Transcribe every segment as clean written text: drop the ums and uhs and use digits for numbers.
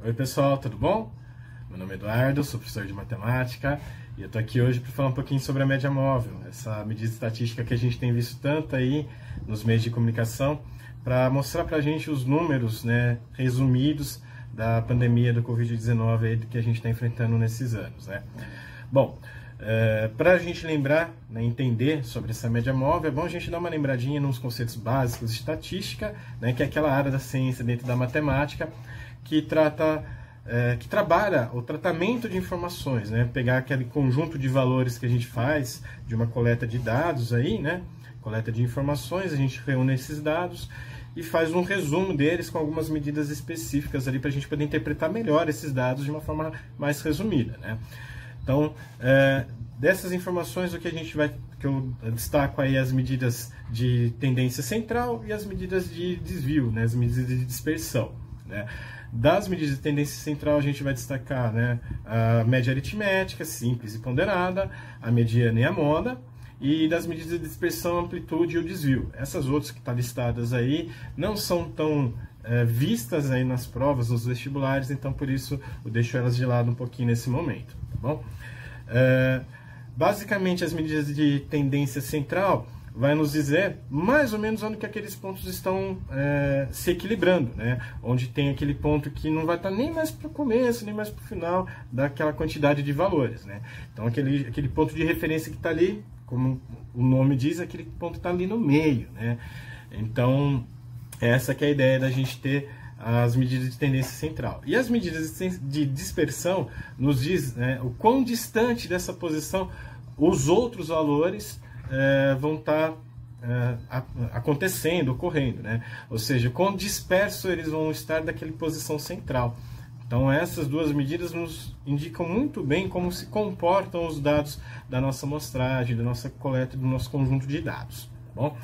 Oi pessoal, tudo bom? Meu nome é Eduardo, sou professor de matemática e eu estou aqui hoje para falar um pouquinho sobre a média móvel, essa medida estatística que a gente tem visto tanto aí nos meios de comunicação, para mostrar para a gente os números, né, resumidos da pandemia do Covid-19 que a gente está enfrentando nesses anos, né? Bom, para a gente lembrar, né, entender sobre essa média móvel, é bom a gente dar uma lembradinha nos conceitos básicos de estatística, né, que é aquela área da ciência dentro da matemática que trabalha o tratamento de informações, né, pegar aquele conjunto de valores que a gente faz de uma coleta de dados aí, né, coleta de informações, a gente reúne esses dados e faz um resumo deles com algumas medidas específicas ali para a gente poder interpretar melhor esses dados de uma forma mais resumida, né? Então, dessas informações, o que eu destaco aí as medidas de tendência central e as medidas de desvio, né, as medidas de dispersão, né? Das medidas de tendência central, a gente vai destacar, né, a média aritmética, simples e ponderada, a mediana e a moda, e das medidas de dispersão, amplitude e o desvio. Essas outras que estão listadas aí não são tão vistas aí nas provas, nos vestibulares, então por isso eu deixo elas de lado um pouquinho nesse momento, tá bom? Basicamente, as medidas de tendência central vai nos dizer mais ou menos onde que aqueles pontos estão se equilibrando, né? Onde tem aquele ponto que não vai estar nem mais para o começo, nem mais para o final daquela quantidade de valores, né? Então, aquele ponto de referência que está ali, como o nome diz, aquele ponto está ali no meio, né? Então, essa que é a ideia da gente ter as medidas de tendência central. E as medidas de dispersão nos diz, né, o quão distante dessa posição os outros valores vão estar acontecendo, ocorrendo, né? Ou seja, quão disperso eles vão estar daquela posição central. Então, essas duas medidas nos indicam muito bem como se comportam os dados da nossa amostragem, da nossa coleta, do nosso conjunto de dados, tá bom?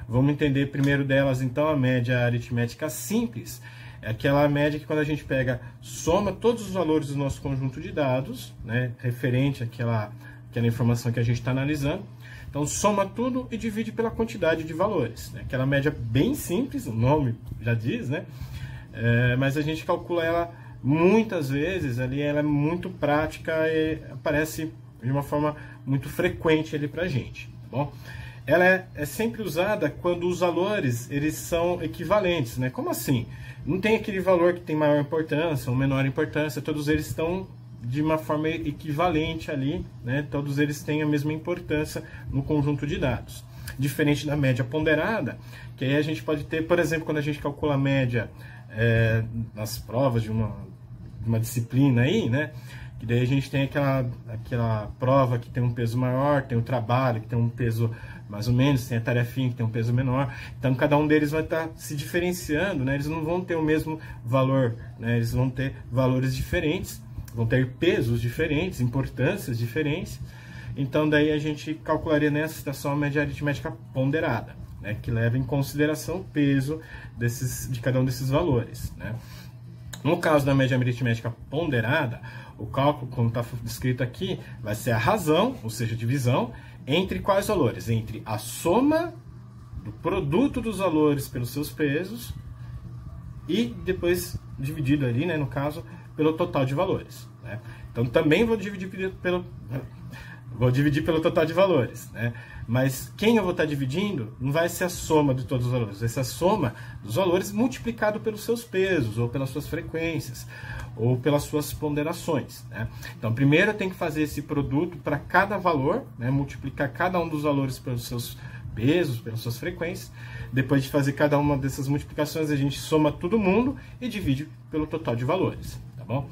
Vamos entender primeiro delas, então, a média aritmética simples. É aquela média que, quando a gente pega, soma todos os valores do nosso conjunto de dados, né, referente àquela informação que a gente está analisando. Então, soma tudo e divide pela quantidade de valores, né? Aquela média bem simples, o nome já diz, né? Mas a gente calcula ela muitas vezes, ali ela é muito prática e aparece de uma forma muito frequente ali para a gente, tá bom? Ela é sempre usada quando os valores eles são equivalentes, né? Como assim? Não tem aquele valor que tem maior importância ou menor importância, todos eles estão de uma forma equivalente ali, né? Todos eles têm a mesma importância no conjunto de dados. Diferente da média ponderada, que aí a gente pode ter, por exemplo, quando a gente calcula a média nas provas de uma disciplina aí, né? Que daí a gente tem aquela prova que tem um peso maior, tem o trabalho que tem um peso mais ou menos, tem a tarefinha que tem um peso menor. Então, cada um deles vai estar se diferenciando, né? Eles não vão ter o mesmo valor, né? Eles vão ter valores diferentes, vão ter pesos diferentes, importâncias diferentes. Então, daí a gente calcularia nessa situação a média aritmética ponderada, né? Que leva em consideração o peso de cada um desses valores, né? No caso da média aritmética ponderada, o cálculo, como está descrito aqui, vai ser a razão, ou seja, divisão, entre quais valores? Entre a soma do produto dos valores pelos seus pesos e depois dividido ali, né, no caso, pelo total de valores, né? Então também vou dividir pelo total de valores, né? Mas quem eu vou estar dividindo não vai ser a soma de todos os valores, vai ser a soma dos valores multiplicado pelos seus pesos, ou pelas suas frequências, ou pelas suas ponderações, né? Então, primeiro eu tenho que fazer esse produto para cada valor, né? Multiplicar cada um dos valores pelos seus pesos, pelas suas frequências. Depois de fazer cada uma dessas multiplicações, a gente soma todo mundo e divide pelo total de valores, tá bom?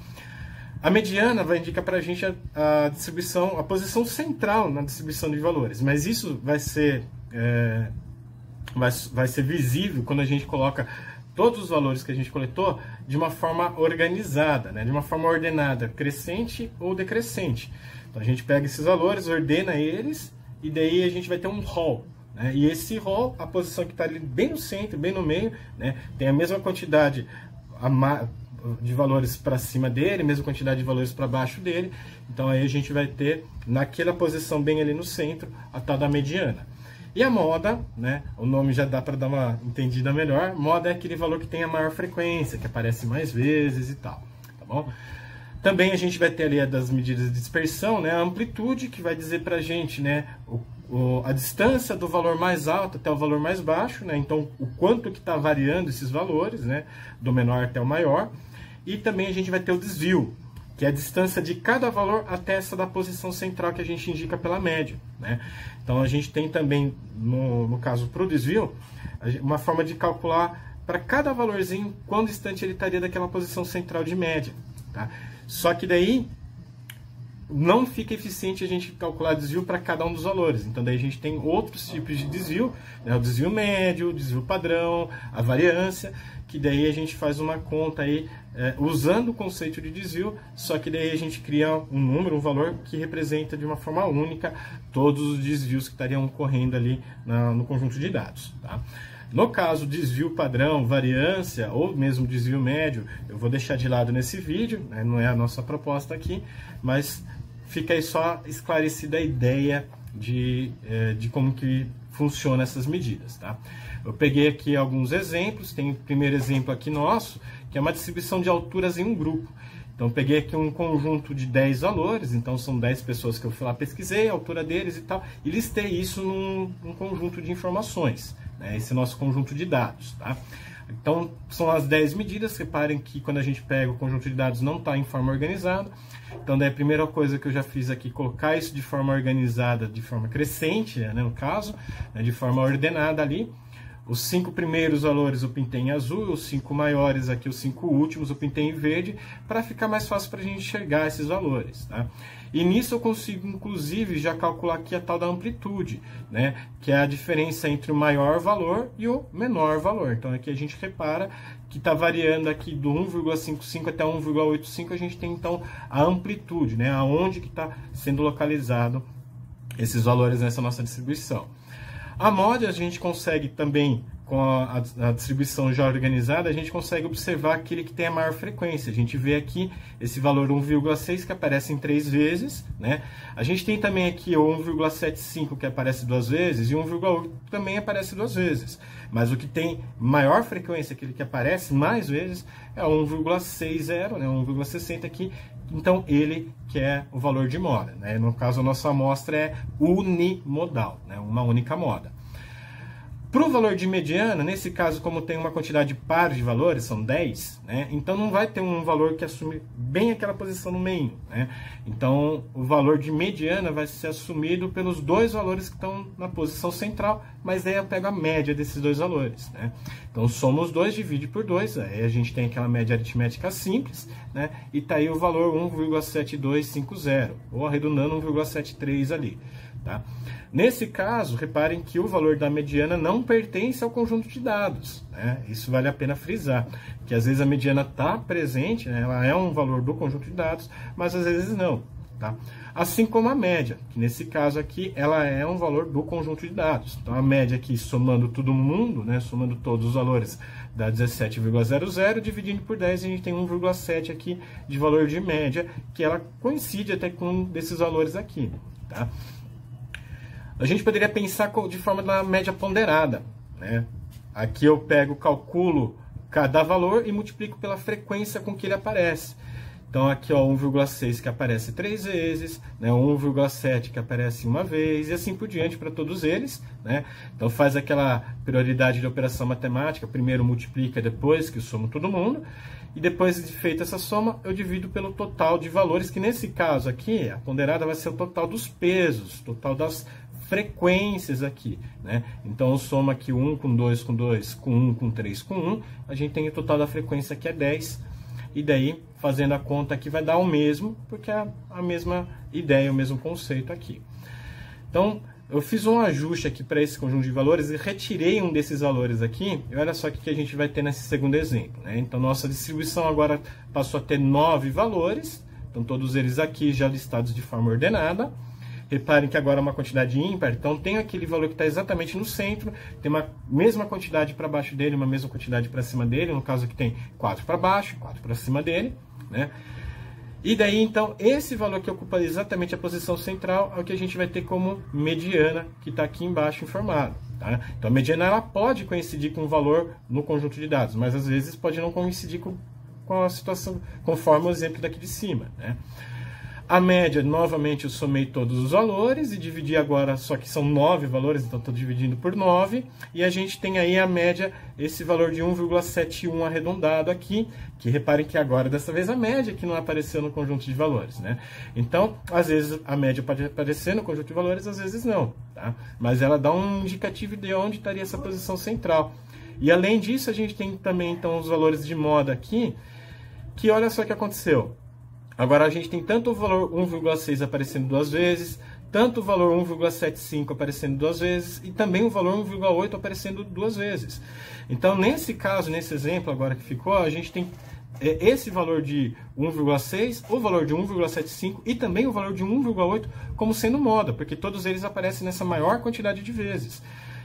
A mediana vai indicar para a gente a distribuição, a posição central na distribuição de valores, mas isso vai ser visível quando a gente coloca todos os valores que a gente coletou de uma forma organizada, né? De uma forma ordenada, crescente ou decrescente. Então a gente pega esses valores, ordena eles e daí a gente vai ter um rol, né? E esse rol, a posição que está ali bem no centro, bem no meio, né? Tem a mesma quantidade de valores para cima dele, mesma quantidade de valores para baixo dele. Então aí a gente vai ter naquela posição bem ali no centro a tal da mediana. E a moda, né, o nome já dá para dar uma entendida melhor. Moda é aquele valor que tem a maior frequência, que aparece mais vezes e tal, tá bom? Também a gente vai ter ali a das medidas de dispersão, né, a amplitude, que vai dizer para a gente, né, a distância do valor mais alto até o valor mais baixo, né, então o quanto que está variando esses valores, né, do menor até o maior. E também a gente vai ter o desvio, que é a distância de cada valor até essa da posição central que a gente indica pela média, né. Então a gente tem também, no caso para o desvio, uma forma de calcular para cada valorzinho quão distante ele estaria daquela posição central de média, tá? Só que daí não fica eficiente a gente calcular desvio para cada um dos valores. Então daí a gente tem outros tipos de desvio, né? O desvio médio, o desvio padrão, a variância, que daí a gente faz uma conta aí usando o conceito de desvio, só que daí a gente cria um número, um valor que representa de uma forma única todos os desvios que estariam ocorrendo ali no conjunto de dados, tá? No caso, desvio padrão, variância ou mesmo desvio médio, eu vou deixar de lado nesse vídeo, né? Não é a nossa proposta aqui, mas fica aí só esclarecida a ideia de como que funciona essas medidas, tá? Eu peguei aqui alguns exemplos, tem o primeiro exemplo aqui nosso, que é uma distribuição de alturas em um grupo. Então, eu peguei aqui um conjunto de 10 valores, então são 10 pessoas que eu fui lá, pesquisei a altura deles e tal, e listei isso num conjunto de informações. Esse é nosso conjunto de dados, tá? Então, são as 10 medidas. Reparem que quando a gente pega o conjunto de dados não está em forma organizada. Então, daí a primeira coisa que eu já fiz aqui, colocar isso de forma organizada, de forma crescente, né, no caso, né, de forma ordenada ali. Os 5 primeiros valores eu pintei em azul, os 5 maiores aqui, os 5 últimos eu pintei em verde, para ficar mais fácil para a gente enxergar esses valores, tá? E nisso eu consigo, inclusive, já calcular aqui a tal da amplitude, né? Que é a diferença entre o maior valor e o menor valor. Então aqui a gente repara que está variando aqui do 1,55 até 1,85, a gente tem então a amplitude, né? Aonde que está sendo localizado esses valores nessa nossa distribuição. A mod a gente consegue também, com a distribuição já organizada, a gente consegue observar aquele que tem a maior frequência. A gente vê aqui esse valor 1,6 que aparece em 3 vezes, né? A gente tem também aqui o 1,75 que aparece 2 vezes e o 1,8 também aparece 2 vezes. Mas o que tem maior frequência, aquele que aparece mais vezes, é o 1,60, né? 1,60 aqui. Então, ele que é o valor de moda, né? No caso, a nossa amostra é unimodal, né? Uma única moda. Para o valor de mediana, nesse caso, como tem uma quantidade par de valores, são 10, né? Então não vai ter um valor que assume bem aquela posição no meio, né? Então, o valor de mediana vai ser assumido pelos 2 valores que estão na posição central, mas daí eu pego a média desses 2 valores, né? Então, soma os 2, divide por 2, aí a gente tem aquela média aritmética simples, né? E está aí o valor 1,7250, ou arredondando 1,73 ali, tá? Nesse caso, reparem que o valor da mediana não pertence ao conjunto de dados, né? Isso vale a pena frisar, que às vezes a mediana está presente, né? Ela é um valor do conjunto de dados, mas às vezes não, tá? Assim como a média, que nesse caso aqui ela é um valor do conjunto de dados. Então a média aqui, somando todo mundo, né? Somando todos os valores, dá 17,00, dividindo por 10, a gente tem 1,7 aqui de valor de média, que ela coincide até com um desses valores aqui, tá? A gente poderia pensar de forma da média ponderada, né? Aqui eu calculo cada valor e multiplico pela frequência com que ele aparece. Então aqui, ó, 1,6 que aparece 3 vezes, né? 1,7 que aparece uma vez, e assim por diante para todos eles, né? Então faz aquela prioridade de operação matemática, primeiro multiplica, depois que eu somo todo mundo, e depois de feita essa soma, eu divido pelo total de valores, que nesse caso aqui, a ponderada vai ser o total dos pesos, total das frequências aqui, né? Então eu somo aqui 1 com 2 com 2, com 1 com 3 com 1, a gente tem o total da frequência que é 10, e daí, fazendo a conta aqui, vai dar o mesmo, porque é a mesma ideia, o mesmo conceito aqui. Então, eu fiz um ajuste aqui para esse conjunto de valores e retirei um desses valores aqui, e olha só o que a gente vai ter nesse segundo exemplo, né? Então, nossa distribuição agora passou a ter 9 valores, então todos eles aqui já listados de forma ordenada. Reparem que agora é uma quantidade ímpar, então tem aquele valor que está exatamente no centro, tem uma mesma quantidade para baixo dele, uma mesma quantidade para cima dele, no caso aqui tem 4 para baixo, 4 para cima dele, né? E daí, então, esse valor que ocupa exatamente a posição central é o que a gente vai ter como mediana, que está aqui embaixo informado, tá? Então, a mediana ela pode coincidir com um valor no conjunto de dados, mas às vezes pode não coincidir com com a situação, conforme o exemplo daqui de cima, né? A média, novamente, eu somei todos os valores e dividi agora, só que são 9 valores, então estou dividindo por 9. E a gente tem aí a média, esse valor de 1,71 arredondado aqui, que reparem que agora, dessa vez, a média que não apareceu no conjunto de valores, né? Então, às vezes, a média pode aparecer no conjunto de valores, às vezes não, tá? Mas ela dá um indicativo de onde estaria essa posição central. E, além disso, a gente tem também, então, os valores de moda aqui, que olha só o que aconteceu. Agora a gente tem tanto o valor 1,6 aparecendo 2 vezes, tanto o valor 1,75 aparecendo 2 vezes e também o valor 1,8 aparecendo 2 vezes. Então, nesse caso, nesse exemplo agora que ficou, a gente tem esse valor de 1,6, o valor de 1,75 e também o valor de 1,8 como sendo moda, porque todos eles aparecem nessa maior quantidade de vezes.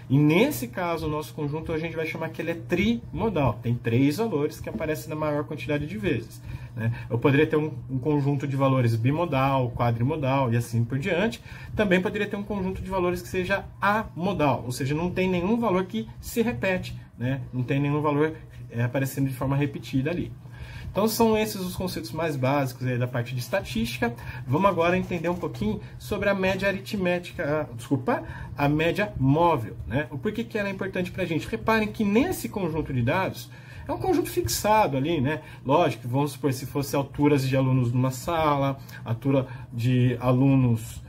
E nesse caso, o nosso conjunto a gente vai chamar que ele é trimodal. Tem 3 valores que aparecem na maior quantidade de vezes, né? Eu poderia ter um conjunto de valores bimodal, quadrimodal e assim por diante. Também poderia ter um conjunto de valores que seja amodal, ou seja, não tem nenhum valor que se repete, né? Não tem nenhum valor aparecendo de forma repetida ali. Então são esses os conceitos mais básicos aí da parte de estatística. Vamos agora entender um pouquinho sobre a média aritmética, a média móvel, né? O porquê que ela é importante para a gente. Reparem que nesse conjunto de dados, é um conjunto fixado ali, né? Lógico, vamos supor, se fosse alturas de alunos numa sala, altura de alunos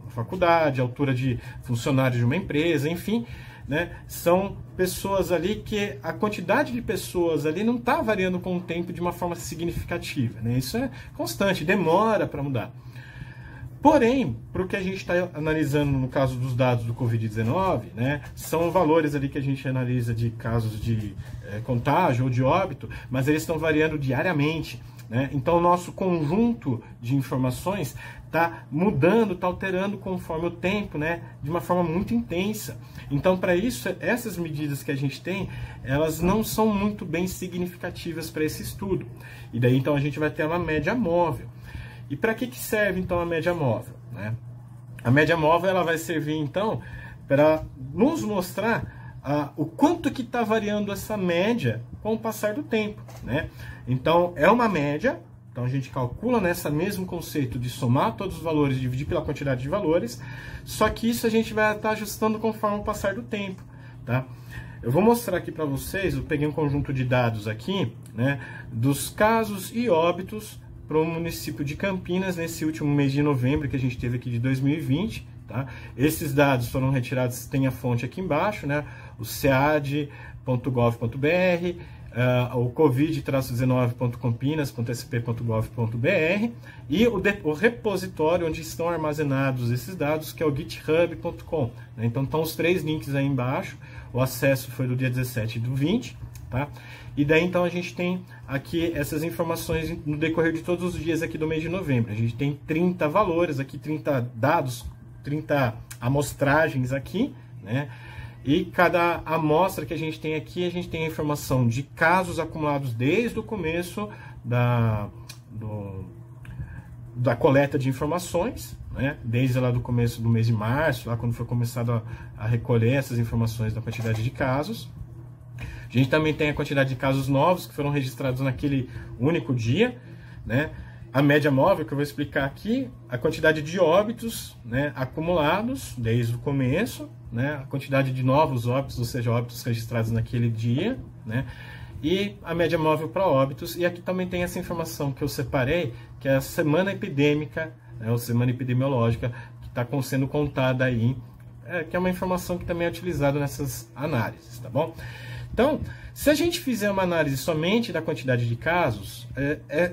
na faculdade, altura de funcionários de uma empresa, enfim, né? São pessoas ali que a quantidade de pessoas ali não está variando com o tempo de uma forma significativa, né? Isso é constante, demora para mudar. Porém, para o que a gente está analisando no caso dos dados do Covid-19, né, são valores ali que a gente analisa de casos de contágio ou de óbito, mas eles estão variando diariamente, né? Então, o nosso conjunto de informações está mudando, está alterando conforme o tempo, né, de uma forma muito intensa. Então, para isso, essas medidas que a gente tem, elas não são muito bem significativas para esse estudo. E daí, então, a gente vai ter uma média móvel. E para que serve, então, a média móvel, né? A média móvel ela vai servir, então, para nos mostrar o quanto que está variando essa média com o passar do tempo, né? Então, é uma média, então a gente calcula nesse mesmo conceito de somar todos os valores e dividir pela quantidade de valores, só que isso a gente vai estar ajustando conforme o passar do tempo, tá? Eu vou mostrar aqui para vocês, eu peguei um conjunto de dados aqui, né, dos casos e óbitos para o município de Campinas nesse último mês de novembro que a gente teve aqui de 2020, tá? Esses dados foram retirados, tem a fonte aqui embaixo, né? O cead.gov.br, o covid-19.campinas.sp.gov.br e o repositório onde estão armazenados esses dados, que é o github.com, né? Então estão os 3 links aí embaixo. O acesso foi do dia 17/20, tá? E daí, então, a gente tem aqui essas informações no decorrer de todos os dias aqui do mês de novembro. A gente tem 30 valores aqui, 30 dados, 30 amostragens aqui, né? E cada amostra que a gente tem aqui, a gente tem a informação de casos acumulados desde o começo da coleta de informações, né? Desde lá do começo do mês de março, lá quando foi começado a recolher essas informações da quantidade de casos. A gente também tem a quantidade de casos novos que foram registrados naquele único dia, né? A média móvel, que eu vou explicar aqui, a quantidade de óbitos, né, acumulados desde o começo, né? A quantidade de novos óbitos, ou seja, óbitos registrados naquele dia, né? E a média móvel para óbitos. E aqui também tem essa informação que eu separei, que é a semana epidêmica, né, ou semana epidemiológica, que está sendo contada aí, que é uma informação que também é utilizada nessas análises, tá bom? Então, se a gente fizer uma análise somente da quantidade de casos,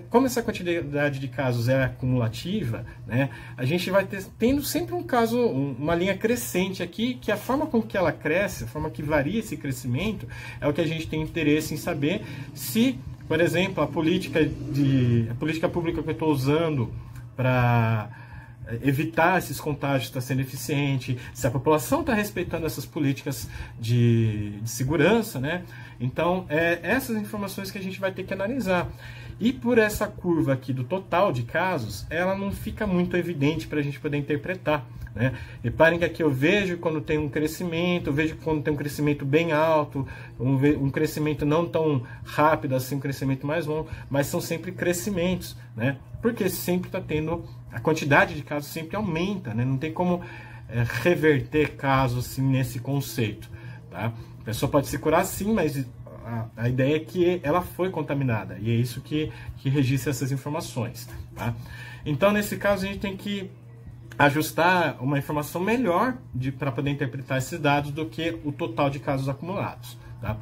como essa quantidade de casos é acumulativa, né, a gente vai tendo sempre um caso, uma linha crescente aqui, que a forma com que ela cresce, a forma que varia esse crescimento, é o que a gente tem interesse em saber se, por exemplo, a política pública que eu estou usando para evitar esses contágios está sendo eficiente, se a população está respeitando essas políticas de segurança, né? Então, essas informações que a gente vai ter que analisar. E por essa curva aqui do total de casos, ela não fica muito evidente para a gente poder interpretar, né? Reparem que aqui eu vejo quando tem um crescimento, eu vejo quando tem um crescimento bem alto, um crescimento não tão rápido assim, um crescimento mais longo, mas são sempre crescimentos, né? Porque sempre está tendo, a quantidade de casos sempre aumenta, né? Não tem como reverter casos assim, nesse conceito, tá? A pessoa pode se curar sim, mas a ideia é que ela foi contaminada, e é isso que registra essas informações, tá? Então, nesse caso, a gente tem que ajustar uma informação melhor para poder interpretar esses dados do que o total de casos acumulados, tá?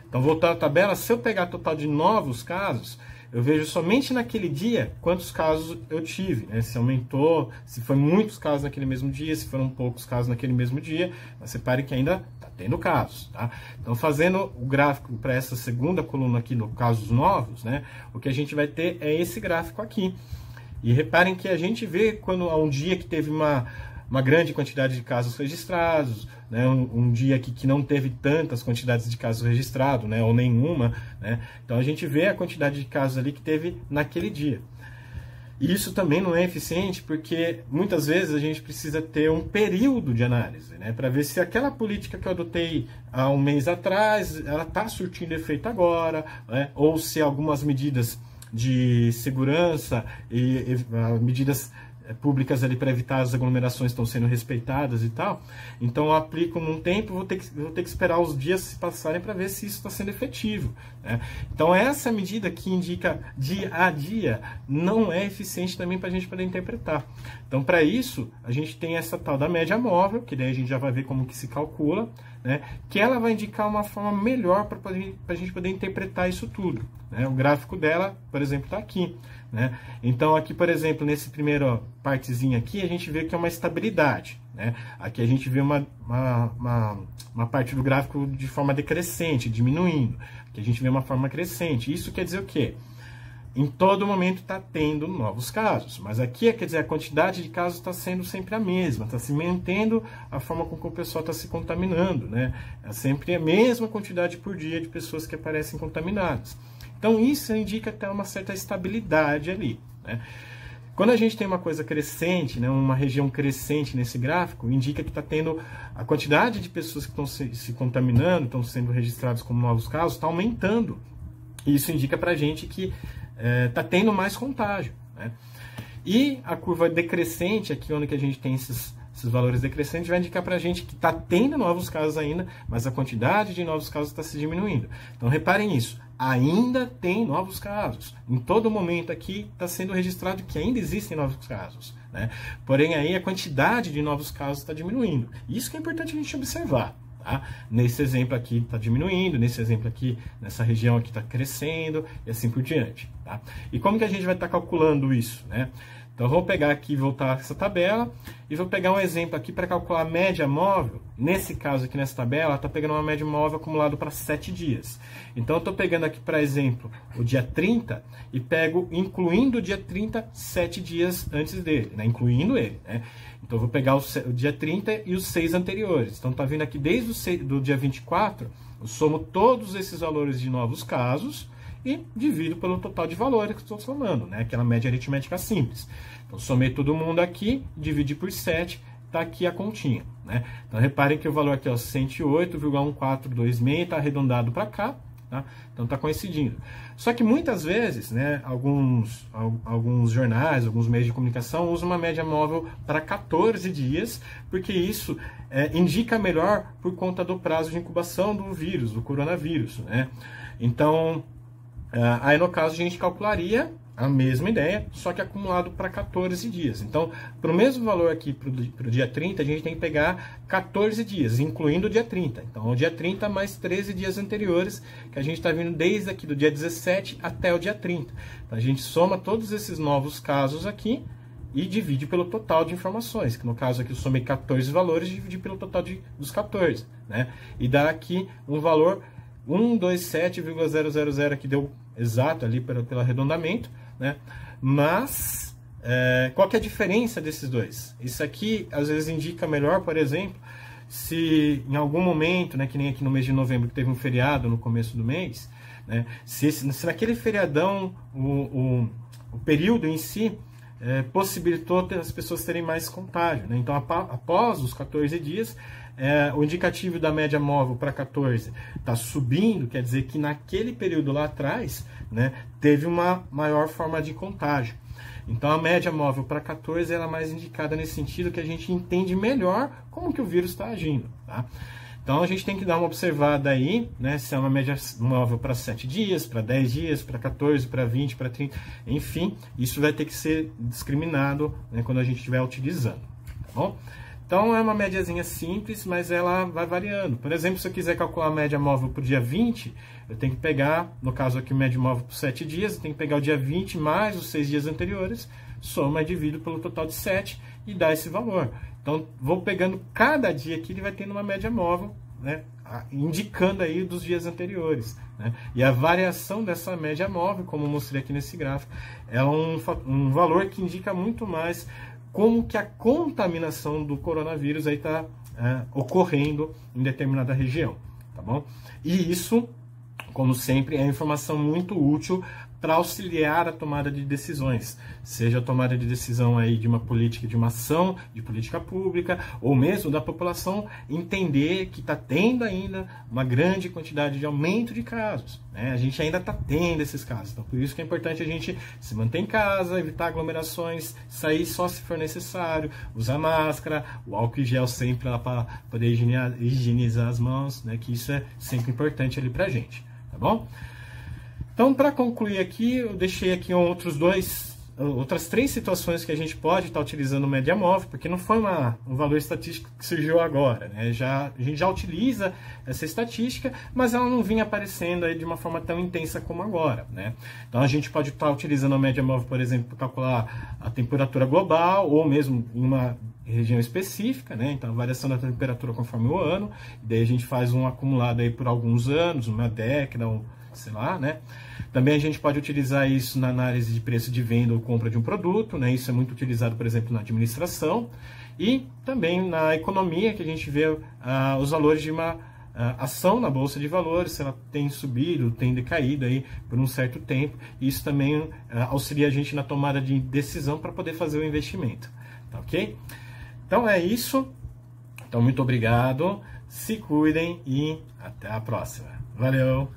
Então, voltando à tabela, se eu pegar o total de novos casos, eu vejo somente naquele dia quantos casos eu tive, né? Se aumentou, se foi muitos casos naquele mesmo dia, se foram poucos casos naquele mesmo dia, mas repare que ainda está tendo casos, tá? Então, fazendo o gráfico para essa segunda coluna aqui, no casos novos, né? O que a gente vai ter é esse gráfico aqui. E reparem que a gente vê quando há um dia que teve uma grande quantidade de casos registrados, né, um dia que não teve tantas quantidades de casos registrados, né, ou nenhuma, né, então a gente vê a quantidade de casos ali que teve naquele dia. E isso também não é eficiente porque muitas vezes a gente precisa ter um período de análise, né, para ver se aquela política que eu adotei há um mês atrás, ela está surtindo efeito agora, né, ou se algumas medidas de segurança e medidas públicas ali para evitar as aglomerações estão sendo respeitadas e tal. Então eu aplico num tempo, vou ter que esperar os dias se passarem para ver se isso está sendo efetivo, né? Então essa medida que indica dia a dia não é eficiente também para a gente poder interpretar. Então para isso a gente tem essa tal da média móvel, que daí a gente já vai ver como que se calcula, né? Que ela vai indicar uma forma melhor para a gente poder interpretar isso tudo, né? O gráfico dela, por exemplo, está aqui, né? Então aqui, por exemplo, nesse primeiro partezinho aqui, a gente vê que é uma estabilidade, né? Aqui a gente vê uma parte do gráfico de forma decrescente, diminuindo. Aqui a gente vê uma forma crescente. Isso quer dizer o quê? Em todo momento está tendo novos casos, mas aqui quer dizer a quantidade de casos está sendo sempre a mesma, está se mantendo a forma com que o pessoal está se contaminando, né? É sempre a mesma quantidade por dia de pessoas que aparecem contaminadas. Então isso indica até uma certa estabilidade ali, né? Quando a gente tem uma coisa crescente, né, uma região crescente nesse gráfico, indica que está tendo a quantidade de pessoas que estão se contaminando, estão sendo registrados como novos casos, está aumentando. E isso indica para a gente que está tendo mais contágio, né? E a curva decrescente, aqui onde que a gente tem esses valores decrescentes, vai indicar para a gente que está tendo novos casos ainda, mas a quantidade de novos casos está se diminuindo. Então reparem isso, ainda tem novos casos. Em todo momento aqui está sendo registrado que ainda existem novos casos, né? Porém aí a quantidade de novos casos está diminuindo. Isso que é importante a gente observar. Tá? Nesse exemplo aqui está diminuindo, nesse exemplo aqui, nessa região aqui está crescendo, e assim por diante. Tá? E como que a gente vai estar calculando isso, né? Então eu vou pegar aqui, voltar essa tabela, e vou pegar um exemplo aqui para calcular a média móvel. Nesse caso aqui nessa tabela, está pegando uma média móvel acumulada para 7 dias. Então eu estou pegando aqui, por exemplo, o dia 30, e pego, incluindo o dia 30, 7 dias antes dele, né? Incluindo ele, né? Então eu vou pegar o dia 30 e os 6 anteriores. Então está vindo aqui desde do dia 24, eu somo todos esses valores de novos casos e divido pelo total de valores que estou somando, né? Aquela média aritmética simples. Então somei todo mundo aqui, dividi por 7, está aqui a continha, né? Então reparem que o valor aqui é 108,1426, está arredondado para cá, tá? Então está coincidindo. Só que muitas vezes, né, alguns jornais, alguns meios de comunicação usam uma média móvel para 14 dias, porque isso indica melhor por conta do prazo de incubação do vírus, do coronavírus, né? Então, aí no caso a gente calcularia a mesma ideia, só que acumulado para 14 dias. Então, para o mesmo valor aqui para o dia 30, a gente tem que pegar 14 dias, incluindo o dia 30. Então, o dia 30 mais 13 dias anteriores, que a gente está vindo desde aqui do dia 17 até o dia 30. Então, a gente soma todos esses novos casos aqui e divide pelo total de informações, que no caso aqui eu somei 14 valores e dividi pelo total dos 14, né? E dá aqui um valor 127,000, que deu exato ali pelo arredondamento, né? Mas qual que é a diferença desses dois? Isso aqui às vezes indica melhor, por exemplo, se em algum momento, né, que nem aqui no mês de novembro que teve um feriado no começo do mês, né, se naquele feriadão o período em si possibilitou as pessoas terem mais contágio, né? Então, após os 14 dias, o indicativo da média móvel para 14 está subindo, quer dizer que naquele período lá atrás, né, teve uma maior forma de contágio. Então, a média móvel para 14 ela é mais indicada nesse sentido, que a gente entende melhor como que o vírus está agindo, tá? Então, a gente tem que dar uma observada aí, né, se é uma média móvel para 7 dias, para 10 dias, para 14, para 20, para 30, enfim, isso vai ter que ser discriminado, né, quando a gente estiver utilizando, tá bom? Então, é uma médiazinha simples, mas ela vai variando. Por exemplo, se eu quiser calcular a média móvel para o dia 20, eu tenho que pegar, no caso aqui, média móvel por 7 dias, eu tenho que pegar o dia 20 mais os 6 dias anteriores, soma e divido pelo total de 7 e dá esse valor. Então, vou pegando cada dia aqui, ele vai tendo uma média móvel, né, indicando aí dos dias anteriores, né? E a variação dessa média móvel, como eu mostrei aqui nesse gráfico, é um valor que indica muito mais como que a contaminação do coronavírus aí está ocorrendo em determinada região, tá bom? E isso, como sempre, é informação muito útil para auxiliar a tomada de decisões, seja a tomada de decisão aí de uma política, de uma ação de política pública, ou mesmo da população entender que está tendo ainda uma grande quantidade de aumento de casos, né? A gente ainda está tendo esses casos, então por isso que é importante a gente se manter em casa, evitar aglomerações, sair só se for necessário, usar máscara, o álcool em gel sempre lá para poder higienizar as mãos, né? Que isso é sempre importante ali para a gente, tá bom? Então, para concluir aqui, eu deixei aqui outras 3 situações que a gente pode estar utilizando média móvel, porque não foi um valor estatístico que surgiu agora, né? A gente já utiliza essa estatística, mas ela não vinha aparecendo aí de uma forma tão intensa como agora, né? Então, a gente pode estar utilizando a média móvel, por exemplo, para calcular a temperatura global, ou mesmo em uma região específica, né? Então, a variação da temperatura conforme o ano, e daí a gente faz um acumulado aí por alguns anos, uma década, ou sei lá, né? Também a gente pode utilizar isso na análise de preço de venda ou compra de um produto, né? Isso é muito utilizado, por exemplo, na administração e também na economia, que a gente vê os valores de uma ação na Bolsa de Valores, se ela tem subido, tem decaído aí por um certo tempo. Isso também auxilia a gente na tomada de decisão para poder fazer o investimento, tá ok? Então é isso. Então, muito obrigado, se cuidem e até a próxima. Valeu!